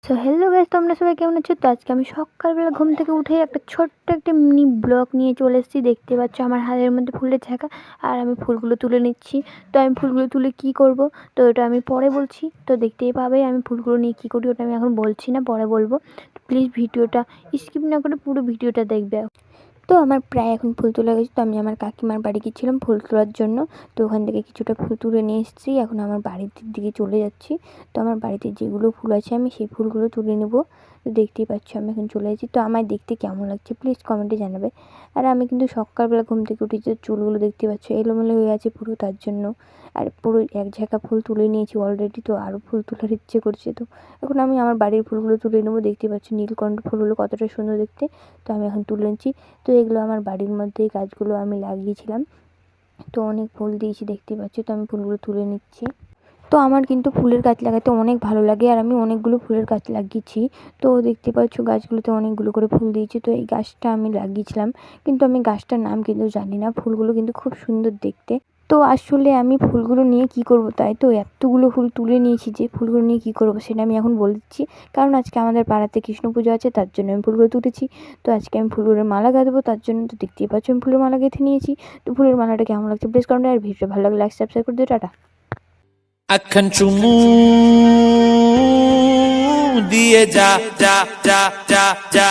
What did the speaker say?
So hello guys, তোমরা সবাই কেমন আছো? তো আজকে আমি সকালবেলা ঘুম থেকে উঠেই একটা ছোট্ট একটা মিনি ব্লগ নিয়ে চলে এসেছি। দেখতে পাচ্ছ আমার হাতের মধ্যে ফুলের ঝাঁকা, আর আমি ফুলগুলো তুলে নিচ্ছি। তো আমি ফুলগুলো তুলে কি করব, তো ওটা আমি পরে বলছি। তো দেখতেই পাবে আমি ফুলগুলো নিয়ে কী করি, ওটা আমি এখন বলছি না, পরে বলবো। প্লিজ ভিডিওটা স্কিপ না করে পুরো ভিডিওটা দেখবে। তো আমার প্রায় এখন ফুল তোলা গেছে। তো আমি আমার কাকিমার বাড়ি গিয়েছিলাম ফুল তোলার জন্য। তো ওখান থেকে কিছুটা ফুল তুলে নিয়ে এসেছি। এখন আমার বাড়ির দিকে চলে যাচ্ছি। তো আমার বাড়িতে যেগুলো ফুল আছে আমি সেই ফুলগুলো তুলে নেব। তো দেখতেই পাচ্ছ আমি এখন চলে যাচ্ছি। তো আমায় দেখতে কেমন লাগছে প্লিজ কমেন্টে জানাবে। আর আমি কিন্তু সকালবেলা ঘুম থেকে উঠেছি, চুলগুলো দেখতে পাচ্ছ এলোমেলো হয়ে আছে পুরো, তার জন্য। আর পুরো এক ঝাঁকা ফুল তুলে নিয়েছি অলরেডি। তো আরও ফুল তোলার ইচ্ছে করছে। তো এখন আমি আমার বাড়ির ফুলগুলো তুলে নেবো। দেখতে পাচ্ছ নীলকণ্ঠ ফুলগুলো কতটা সুন্দর দেখতে। তো আমি এখন তুলে নিচ্ছি। তো এগুলো আমার বাড়ির মধ্যেই গাছগুলো আমি লাগিয়েছিলাম। তো অনেক ফুল দিয়েছি দেখতে পাচ্ছি। তো আমি ফুলগুলো তুলে নিচ্ছি। তো আমার কিন্তু ফুলের গাছ লাগাতে অনেক ভালো লাগে, আর আমি অনেকগুলো ফুলের গাছ লাগিয়েছি। তো দেখতে পাচ্ছ গাছগুলোতে অনেকগুলো করে ফুল দিয়েছি। তো এই গাছটা আমি লাগিয়েছিলাম, কিন্তু আমি গাছটার নাম কিন্তু জানি না। ফুলগুলো কিন্তু খুব সুন্দর দেখতে। তো আসলে আমি ফুলগুলো নিয়ে কি করব, তাই তো এতগুলো ফুল তুলে নিয়েছি যে ফুলগুলো নিয়ে কি করব সেটা আমি এখন বলে দিচ্ছি। কারণ আজকে আমাদের পাড়াতে কৃষ্ণ পুজো আছে, তার জন্য আমি ফুলগুলো তুলেছি। তো আজকে আমি ফুলের মালা গাঁথবো, তার জন্য তো দেখতেই পাচ্ছ আমি ফুলের মালা গেঁথে নিয়েছি। তো ফুলের মালাটা কেমন লাগছে প্লিজ কমেন্টে, আর ভিডিও ভালো লাগলে লাইক সাবস্ক্রাইব করে দিও। টাটা। আখান চুমু দিয়ে যা যা যা যা যা